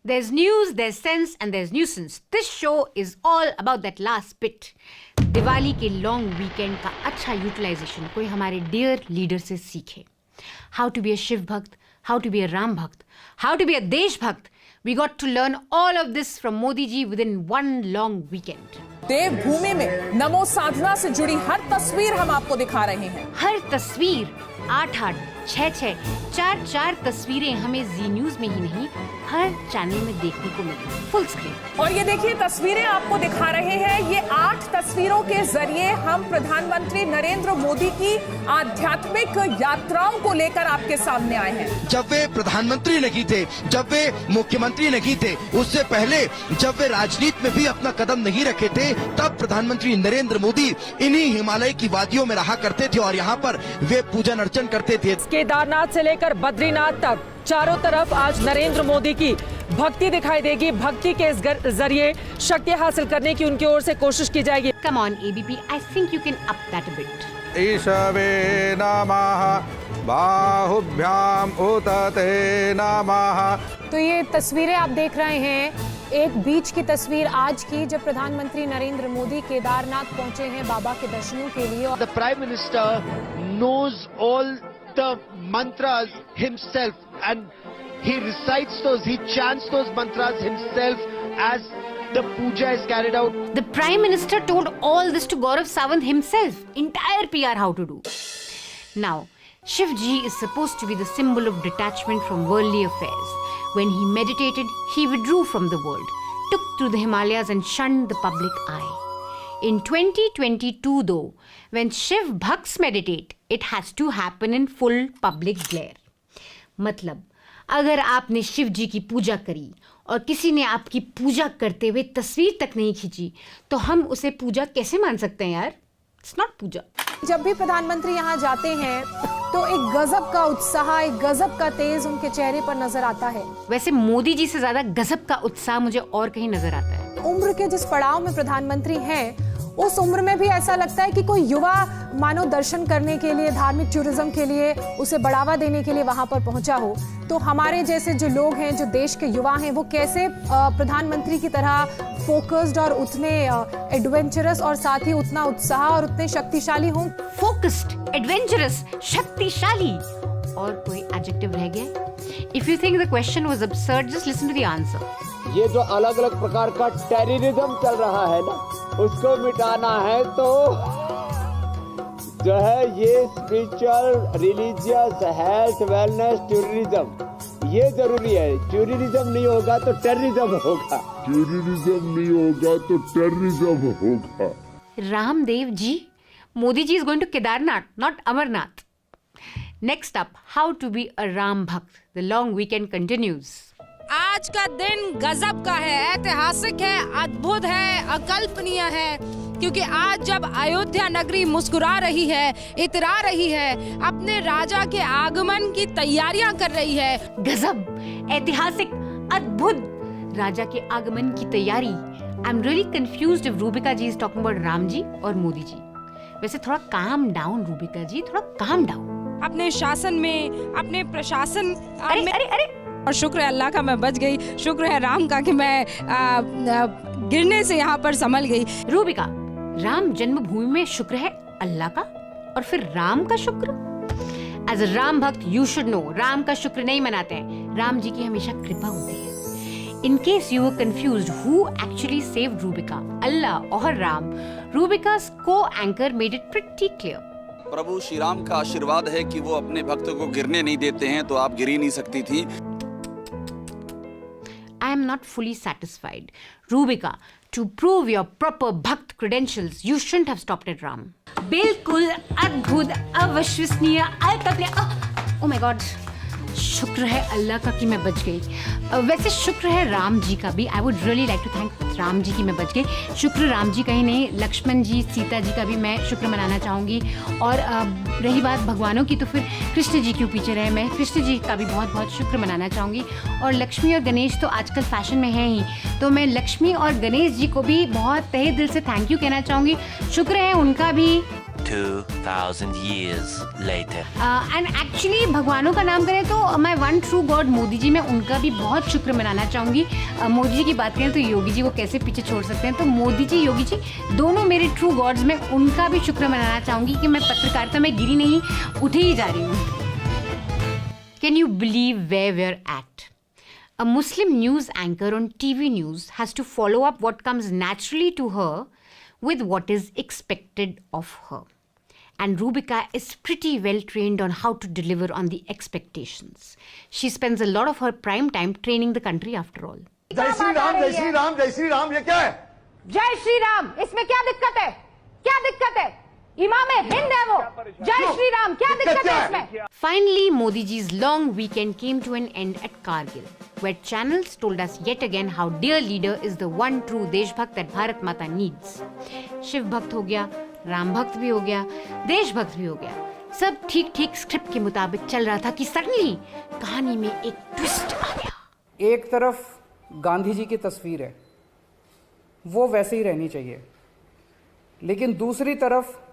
There's news, there's sense and there's nuisance. This show is all about that last bit. Diwali के long weekend का अच्छा utilisation कोई हमारे dear leader से सीखे. How to be a Shiv भक्त, how to be a Ram भक्त, how to be a देश भक्त. We got to learn all of this from Modi ji within one long weekend. देवभूमि में नमो साधना से जुड़ी हर तस्वीर हम आपको दिखा रहे हैं. हर तस्वीर 8-8, 6-6, 4-4 तस्वीरें हमें जी न्यूज में ही नहीं हर चैनल में देखने को मिली फुल स्क्रीन. और ये देखिए तस्वीरें आपको दिखा रहे हैं. ये 8 तस्वीरों के जरिए हम प्रधानमंत्री नरेंद्र मोदी की आध्यात्मिक यात्राओं को लेकर आपके सामने आए हैं. जब वे प्रधानमंत्री नहीं थे, जब वे मुख्यमंत्री नहीं थे, उससे पहले जब वे राजनीति में भी अपना कदम नहीं रखे थे, तब प्रधानमंत्री नरेंद्र मोदी इन्हीं हिमालय की वादियों में रहा करते थे और यहाँ पर वे पूजन अर्चन करते थे. केदारनाथ से लेकर बद्रीनाथ तक चारों तरफ आज नरेंद्र मोदी की भक्ति दिखाई देगी. भक्ति के इस जरिए शक्ति हासिल करने की उनकी ओर से कोशिश की जाएगी. Come on ABP, I think you can up that a bit. ईशवे नमः बाहुभ्याम उतते नमः. तो ये तस्वीरें आप देख रहे हैं, एक बीच की तस्वीर आज की जब प्रधानमंत्री नरेंद्र मोदी केदारनाथ पहुंचे हैं बाबा के दर्शनों के लिए. The Prime Minister knows all the mantras himself and he recites those, he chants those mantras himself as the puja is carried out. The Prime Minister told all this to Gaurav Sawant himself. Entire PR how to do. Now, Shiv Ji is supposed to be the symbol of detachment from worldly affairs. When he meditated, he withdrew from the world, took to the Himalayas and shunned the public eye. In 2022 though, when Shiv Bhakts meditate, it has to happen in full public glare. मतलब अगर आपने शिव जी की पूजा करी और किसी ने आपकी पूजा करते हुए तस्वीर तक नहीं खींची तो हम उसे पूजा कैसे मान सकते हैं यार? इट्स नॉट पूजा. जब भी प्रधानमंत्री यहाँ जाते हैं तो एक गजब का उत्साह, एक गजब का तेज उनके चेहरे पर नजर आता है. वैसे मोदी जी से ज्यादा गजब का उत्साह मुझे और कहीं नजर आता है. उम्र के जिस पड़ाव में प्रधानमंत्री हैं, उस उम्र में भी ऐसा लगता है कि कोई युवा मानो दर्शन करने के लिए, धार्मिक टूरिज्म के लिए, उसे बढ़ावा देने के लिए वहां पर पहुंचा हो. तो हमारे जैसे जो लोग हैं, जो देश के युवा हैं, वो कैसे प्रधानमंत्री की तरह फोकस्ड और उतने एडवेंचरस और साथ ही उतना उत्साह और उतने शक्तिशाली हों. फोकस्ड, एडवेंचरस, शक्तिशाली और कोई एडजेक्टिव रह गया? If you think the question was absurd, just listen to the answer. ये जो अलग अलग प्रकार का टेररिज्म चल रहा है ना, उसको मिटाना है तो जो है ये spiritual, religious, health, wellness, tourism ये जरूरी है. टूरिज्म नहीं होगा तो टेररिज्म होगा. टूरिज्म नहीं होगा तो टेररिज्म होगा. रामदेव जी, मोदी जी is going to Kedarnath, not Amarnath. Next up, how to be a Ram Bhakt. The long weekend continues. आज का दिन गजब का है, ऐतिहासिक है, अद्भुत है, अकल्पनीय है. क्योंकि आज जब अयोध्या नगरी मुस्कुरा रही है, इतरा रही है, अपने राजा के आगमन की तैयारियां कर रही है. गजब, ऐतिहासिक, अद्भुत, राजा के आगमन की तैयारी. I'm really confused if Rubika ji is talking about Ram ji और मोदी जी. वैसे थोड़ा काम डाउन रूबिका जी, थोड़ा काम डाउन. अपने शासन में, अपने प्रशासन. अरे और शुक्र है अल्लाह का मैं बच गई, शुक्र है राम का कि मैं गिरने से यहाँ पर संभल गई. रूबिका, राम जन्मभूमि में शुक्र है अल्लाह का और फिर राम का शुक्र. एज अ राम भक्त यू शुड नो, राम का शुक्र नहीं मनाते हैं, राम जी की हमेशा कृपा होती है. In case you were confused who actually saved Rubika, Allah or Ram, Rubika's co-anchor made it pretty clear. प्रभु श्री राम का आशीर्वाद है कि वो अपने भक्तों को गिरने नहीं देते हैं, तो आप गिर ही नहीं सकती थी. I am not fully satisfied. Rubika, to prove your proper Bhakt credentials, you shouldn't have stopped at Ram. बिल्कुल अद्भुत, अविश्वसनीय, अकल्पनीय. Oh my God. शुक्र है अल्लाह का कि मैं बच गई. वैसे शुक्र है राम जी का भी. I would really like to thank Ram ji कि मैं बच गई. शुक्र राम जी का ही नहीं, लक्ष्मण जी, सीता जी का भी मैं शुक्र मनाना चाहूँगी. और रही बात भगवानों की, तो फिर कृष्ण जी क्यों पीछे रहे, मैं कृष्ण जी का भी बहुत बहुत शुक्र मनाना चाहूँगी. और लक्ष्मी और गणेश तो आजकल फैशन में हैं ही, तो मैं लक्ष्मी और गणेश जी को भी बहुत तहे दिल से थैंक यू कहना चाहूँगी. शुक्र है उनका भी 2,000 years later. एंड एक्चुअली भगवानों का नाम करें तो मैं one true God Modi ji, मैं उनका भी बहुत शुक्र मनाना चाहूँगी। मोदी जी की बात करें तो योगी जी को कैसे पीछे छोड़ सकते हैं, तो मोदी जी योगी जी दोनों मेरे ट्रू गॉड्स में, उनका भी शुक्र मनाना चाहूँगी कि मैं पत्रकारिता में गिरी नहीं, उठी ही जा रही हूँ। Can you believe where we are at? A Muslim news anchor on TV news has to follow up what comes naturally to her with what is expected of her. And Rubika is pretty well trained on how to deliver on the expectations. She spends a lot of her prime time training the country after all. जय श्री राम, जय श्री राम, जय श्री राम, ये क्या है? जय श्री राम, इसमें क्या दिक्कत है? क्या दिक्कत है? इमाम हिंद है वो। जय श्री राम, क्या दिक्कत है इसमें? Finally, Modi ji's long weekend came to an end at Kargil, where channels told us yet again how dear leader is the one true देशभक्त that Bharat Mata needs. Shiv भक्त हो गया, राम भक्त भी हो गया, देशभक्त भी हो गया, सब ठीक ठीक स्क्रिप्ट के मुताबिक चल रहा था कि सडनली कहानी में एक ट्विस्ट आ गया। एक तरफ गांधी जी की तस्वीर है, वो वैसे ही रहनी चाहिए, लेकिन दूसरी तरफ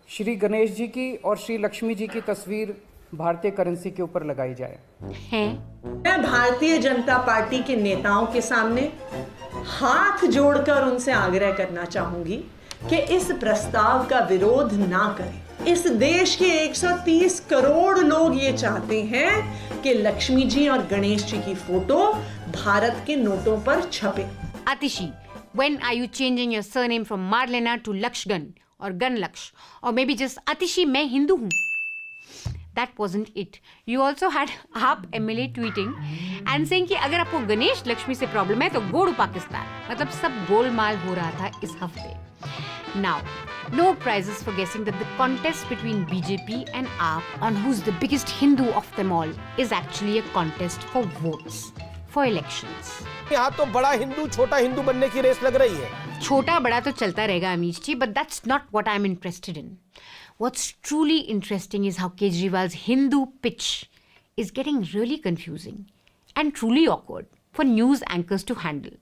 श्री गणेश जी की और श्री लक्ष्मी जी की तस्वीर भारतीय करेंसी के ऊपर लगाई जाए। मैं भारतीय जनता पार्टी के नेताओं के सामने हाथ जोड़कर उनसे आग्रह करना चाहूंगी कि इस प्रस्ताव का विरोध ना करें। इस देश के 130 करोड़ लोग ये चाहते हैं कि लक्ष्मी जी और गणेश जी की फोटो भारत के नोटों पर छपे। Atishi, when are you changing your surname from Marlena to Lakshgan or Ganlaksh, or maybe just Atishi मैं हिंदू हूँ? That wasn't it. You also had आप MLA tweeting and saying कि अगर आपको गणेश लक्ष्मी से प्रॉब्लम है तो गो टू पाकिस्तान। मतलब सब गोलमाल हो रहा था इस हफ्ते। Now, no prizes for guessing that the contest between BJP and AAP on who's the biggest Hindu of them all is actually a contest for votes, for elections. यहाँ तो बड़ा हिंदू छोटा हिंदू बनने की रेस लग रही है। छोटा बड़ा तो चलता रहेगा अमीश जी, but that's not what I'm interested in. What's truly interesting is how Kejriwal's Hindu pitch is getting really confusing and truly awkward for news anchors to handle.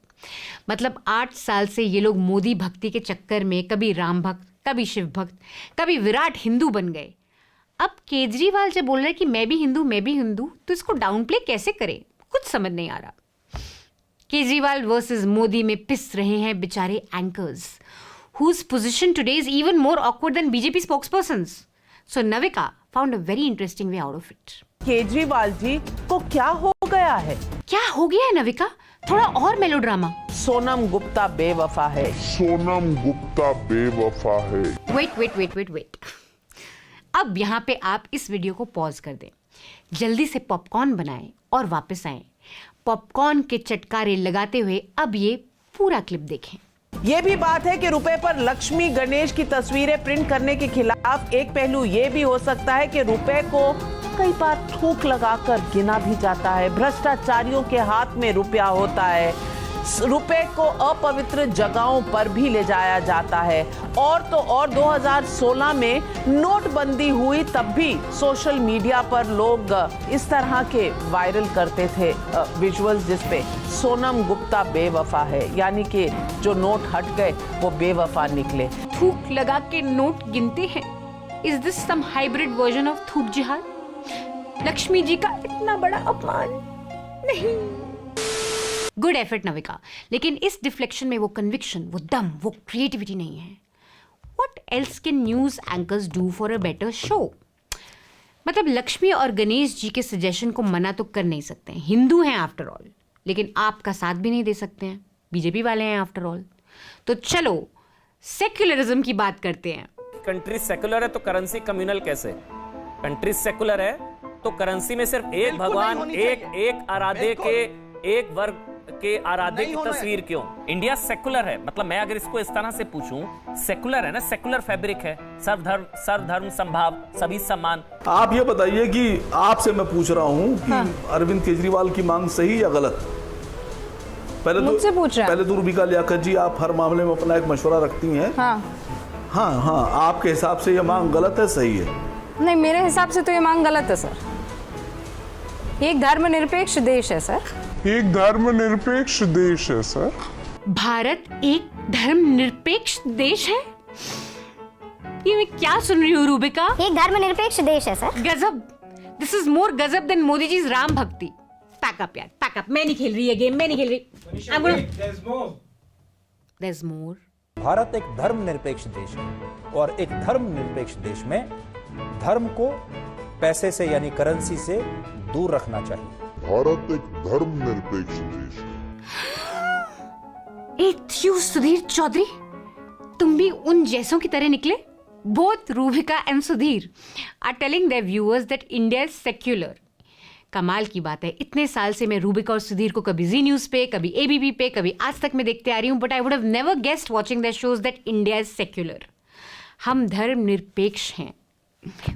मतलब 8 साल से ये लोग मोदी भक्ति के चक्कर में कभी राम भक्त, कभी शिव भक्त, कभी विराट हिंदू बन गए। अब केजरीवाल जब बोल रहे कि मैं भी हिंदू, तो इसको डाउन प्ले कैसे करें, कुछ समझ नहीं आ रहा। केजरीवाल वर्सेस मोदी में पिस रहे हैं बेचारे anchors, whose position today is even more awkward than BJP spokespersons. So Navika found a very interesting way out of it. Kejriwal ji को क्या हो गया है? क्या हो गया है नविका? थोड़ा और मेलोड्रामा। सोनम गुप्ता बेवफा है। सोनम गुप्ता बेवफा है। वेट। अब यहाँ पे आप इस वीडियो को पॉज कर दें, जल्दी से पॉपकॉर्न बनाएं और वापस आएं। पॉपकॉर्न के चटकारे लगाते हुए अब ये पूरा क्लिप देखें। ये भी बात है कि रुपए पर लक्ष्मी गणेश की तस्वीरें प्रिंट करने के खिलाफ एक पहलू ये भी हो सकता है कि रुपए को कई बार थूक लगाकर गिना भी जाता है। भ्रष्टाचारियों के हाथ में रुपया होता है, रुपए को अपवित्र जगहों पर भी ले जाया जाता है। और तो और 2016 में नोटबंदी हुई, तब भी सोशल मीडिया पर लोग इस तरह के वायरल करते थे विजुअल्स जिसपे सोनम गुप्ता बेवफा है, यानी कि जो नोट हट गए वो बेवफा निकले। थूक लगा के नोट गिनते हैं। Is this some hybrid version of थूक जिहाद? लक्ष्मी जी का इतना बड़ा अपमान नहीं। गुड एफर्ट नविका, लेकिन इस डिफ्लेक्शन में वो कन्विक्शन, वो दम, वो क्रिएटिविटी नहीं है। What else can news anchors do for a better show? मतलब लक्ष्मी और गणेश जी के सजेशन को मना तो कर नहीं सकते हैं, हिंदू हैं आफ्टर ऑल, लेकिन आपका साथ भी नहीं दे सकते हैं, बीजेपी वाले हैं आफ्टर ऑल। तो चलो सेक्युलरिज्म की बात करते हैं। कंट्री सेकुलर है तो करेंसी कम्युनल कैसे? कंट्री सेकुलर है तो करेंसी में सिर्फ एक भगवान, एक आराध्य के, एक वर्ग के आराध्य की तस्वीर क्यों? इंडिया सेकुलर है, मतलब मैं अगर इसको इस तरह से पूछूं, सेकुलर है ना, सेकुलर फैब्रिक है, सर्वधर्म संभाव, सभी सम्मान। आप ये बताइए कि आपसे मैं पूछ रहा हूं कि अरविंद केजरीवाल की मांग सही या गलत? पहले तो रूबिका लियाकत जी, आप हर मामले में अपना एक मशवरा रखती हैं। हाँ, आपके हिसाब से ये मांग गलत है, सही है? नहीं, मेरे हिसाब से तो ये मांग गलत है सर। एक धर्मनिरपेक्ष देश है सर। एक धर्मनिरपेक्ष देश है सर। भारत एक धर्मनिरपेक्ष देश है? ये मैं क्या सुन रही हूँ रूबिका? एक धर्मनिरपेक्ष देश है सर। गजब। दिस इज मोर गजब देन मोदी जी राम भक्ति। पैक अप यार, पैक अप। मैं नहीं खेल रही ये गेम, मैं नहीं खेल रही। There's more. भारत एक धर्मनिरपेक्ष देश है और एक धर्मनिरपेक्ष देश में धर्म को पैसे से यानी करेंसी से दूर रखना चाहिए। भारत एक धर्मनिरपेक्ष देश है। सुधीर चौधरी, तुम भी उन जैसों की तरह निकले? Both Rubika and Sudhir are telling their viewers that India is secular. कमाल की बात है, इतने साल से मैं रूबिका और सुधीर को कभी जी न्यूज पे, कभी एबीपी पे, कभी आज तक में देखते आ रही हूँ, but I would have never guessed watching their shows that India is secular. हम धर्मनिरपेक्ष हैं।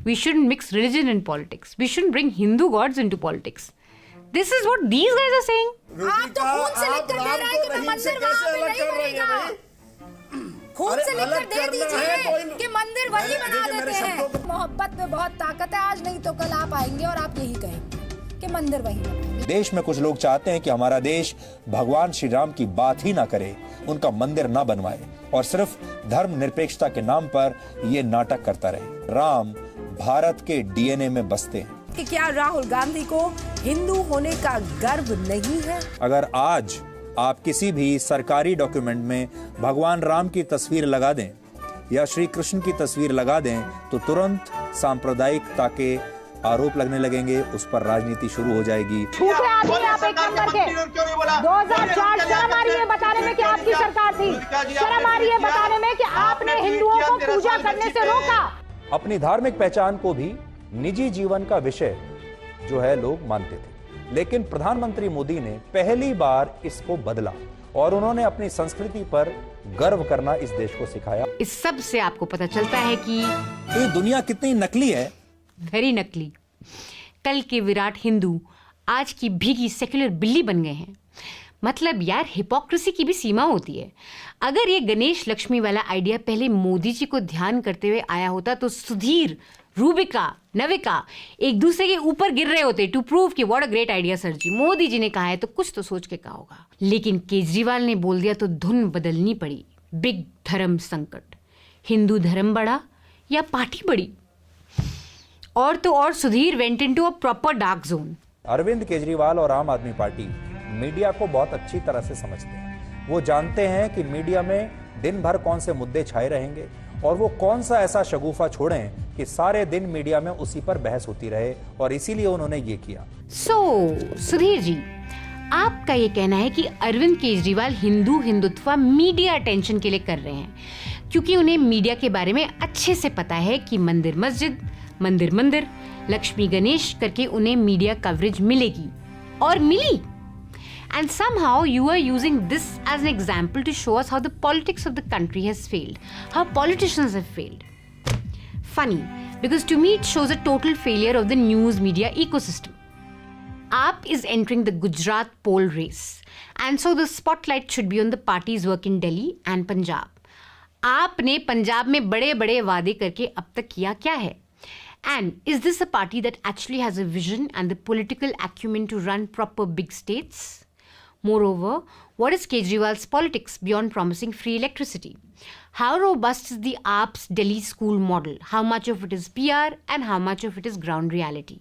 We shouldn't mix religion in politics. We shouldn't bring Hindu gods into politics. This is what these guys are saying. आप तो खून से लिख कर दे रहे हैं कि मैं मंदिर वहां पे नहीं बनेगा। खून से लिख कर दे दीजिए कि मंदिर वही बना देते हैं। मोहब्बत में बहुत ताकत है, आज नहीं तो कल आप आएंगे और आप यही कहेंगे कि मंदिर वही बनाएंगे। देश में कुछ लोग चाहते हैं कि हमारा देश भगवान श्री राम की बात ही ना करे, उनका मंदिर ना बनवाए और सिर्फ धर्मनिरपेक्षता के नाम पर ये नाटक करता रहे। राम भारत के डीएनए में बसते हैं। कि क्या राहुल गांधी को हिंदू होने का गर्व नहीं है? अगर आज आप किसी भी सरकारी डॉक्यूमेंट में भगवान राम की तस्वीर लगा दें या श्री कृष्ण की तस्वीर लगा दें तो तुरंत सांप्रदायिकता के आरोप लगने लगेंगे, उस पर राजनीति शुरू हो जाएगी। आप एक नंबर के 2004 शर्म आ रही है बताने में कि आपकी सरकार थी। शर्म आ रही है बताने में कि आपने हिंदुओं को पूजा करने से रोका। अपनी धार्मिक पहचान को भी निजी जीवन का विषय जो है लोग मानते थे, लेकिन प्रधानमंत्री मोदी ने पहली बार इसको बदला और उन्होंने अपनी संस्कृति पर गर्व करना इस देश को सिखाया। इस सब से आपको पता चलता है कि ये दुनिया कितनी नकली है। वेरी नकली। कल के विराट हिंदू आज की भीगी सेक्युलर बिल्ली बन गए हैं। मतलब यार, हिपोक्रेसी की भी सीमा होती है। अगर ये गणेश लक्ष्मी वाला आइडिया पहले मोदी जी को ध्यान करते हुए आया होता तो सुधीर, रूबिका, नविका एक दूसरे के ऊपर गिर रहे होते टू प्रूव कि what a great idea sir ji. Modi ji ने कहा है तो कुछ तो सोच के कहा होगा, लेकिन केजरीवाल ने बोल दिया तो धुन बदलनी पड़ी। बिग धर्म संकट। हिंदू धर्म बढ़ा या पार्टी बढ़ी? और तो और Sudhir went into a proper dark zone. Arvind Kejriwal और आम आदमी पार्टी मीडिया को बहुत अच्छी तरह से समझते हैं। वो जानते हैं कि मीडिया में दिन भर कौन से मुद्दे छाए रहेंगे और वो कौन सा ऐसा शगुफा छोड़ें कि सारे दिन मीडिया में उसी पर बहस होती रहे, और इसीलिए उन्होंने ये किया। सुधीर जी, आपका ये कहना है कि अरविंद केजरीवाल हिंदुत्व मीडिया अटेंशन के लिए कर रहे हैं, क्योंकि उन्हें मीडिया के बारे में अच्छे से पता है कि मंदिर मस्जिद, मंदिर लक्ष्मी गणेश करके उन्हें मीडिया कवरेज मिलेगी, और मिली। And somehow you are using this as an example to show us how the politics of the country has failed, how politicians have failed. Funny, because to me it shows a total failure of the news media ecosystem. AAP is entering the Gujarat poll race, and so the spotlight should be on the party's work in Delhi and Punjab. AAP ने पंजाब में बड़े बड़े वादे करके अब तक किया क्या है? And is this a party that actually has a vision and the political acumen to run proper big states? Moreover, what is Kejriwal's politics beyond promising free electricity? How robust is the AAP's Delhi school model? How much of it is PR and how much of it is ground reality?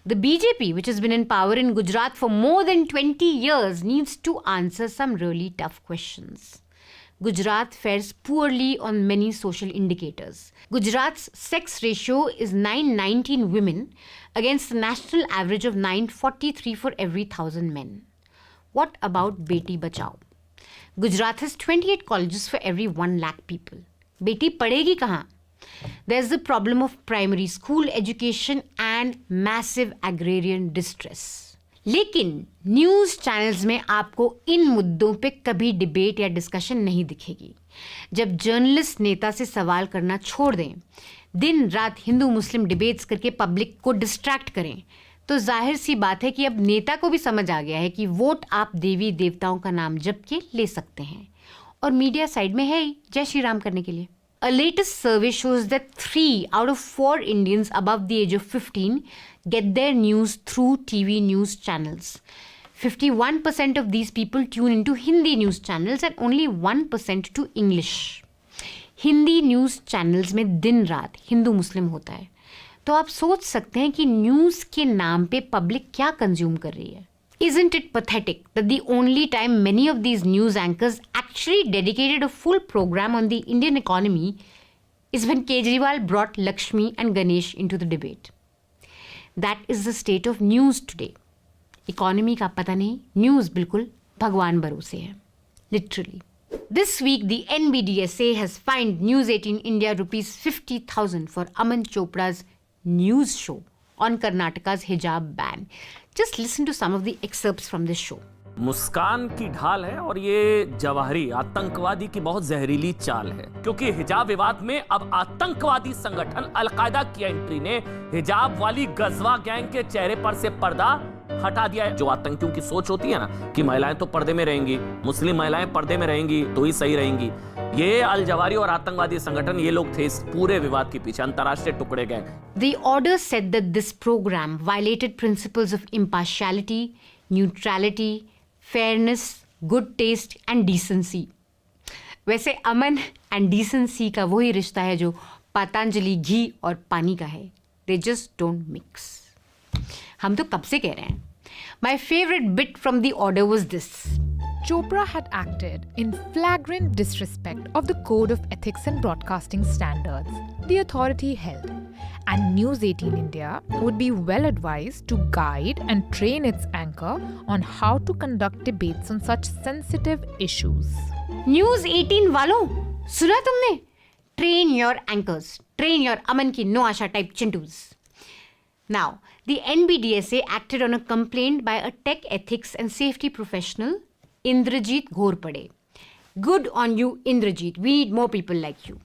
The BJP, which has been in power in Gujarat for more than 20 years, needs to answer some really tough questions. Gujarat fares poorly on many social indicators. Gujarat's sex ratio is 919 women against the national average of 943 for every 1,000 men. What about Beti Bachao? Gujarat has 28 colleges for every 1 lakh people. Beti padhegi kahan? There's the problem of primary school education and massive agrarian distress. लेकिन news channels में आपको इन मुद्दों पे कभी debate या discussion नहीं दिखेगी। जब जर्नलिस्ट नेता से सवाल करना छोड़ दें, दिन रात हिंदू मुस्लिम डिबेट्स करके पब्लिक को डिस्ट्रैक्ट करें, तो जाहिर सी बात है कि अब नेता को भी समझ आ गया है कि वोट आप देवी देवताओं का नाम जप के ले सकते हैं, और मीडिया साइड में है ही जय श्री राम करने के लिए। A latest survey shows that 3 out of 4 Indians above the age of 15 get their news through TV news channels. 51% of these people tune into Hindi news channels and only 1% to English. Hindi news channels में दिन रात हिंदू मुस्लिम होता है, तो आप सोच सकते हैं कि न्यूज़ के नाम पे पब्लिक क्या कंज्यूम कर रही है. Isn't it pathetic that the only time many of these news anchors actually dedicated a full program on the Indian economy is when Kejriwal brought Lakshmi and Ganesh into the debate? That is the state of news today. Economy का पता नहीं, news बिल्कुल भगवान भरोसे है. Literally. This week, the NBDSA has fined News 18 India rupees 50,000 for Aman Chopra's news show on Karnataka's hijab ban. Just listen to some of the excerpts from this show. मुस्कान की ढाल है और ये जवाहरी आतंकवादी की बहुत जहरीली चाल है, क्योंकि हिजाब विवाद में अब आतंकवादी संगठन अलकायदा की एंट्री ने हिजाब वाली गजवा गैंग के चेहरे पर से पर्दा हटा दिया है. जो आतंकियों की सोच होती है ना कि महिलाएं तो पर्दे में रहेंगी, मुस्लिम महिलाएं पर्दे में रहेंगी तो ही सही रहेंगी, ये अल जवारी और आतंकवादी संगठन ये लोग थे इस पूरे विवाद के पीछे, अंतर्राष्ट्रीय टुकड़े गए. The order said that this program violated principles of impartiality, neutrality, fairness, good taste and decency. वैसे अमन एंड डिसेंसी का वही रिश्ता है जो पतंजलि घी और पानी का है. They just don't mix. हम तो कब से कह रहे हैं. My favorite bit from the order was this. Chopra had acted in flagrant disrespect of the Code of Ethics and Broadcasting Standards the authority held, and News 18 India would be well advised to guide and train its anchor on how to conduct debates on such sensitive issues. News 18 वालों, सुना तुमने? Train your anchors, train your Aman ki no Asha type chintus. Now, the NBDSA acted on a complaint by a tech ethics and safety professional, Indrajit Ghorpade. Good on you, Indrajit. We need more people like you.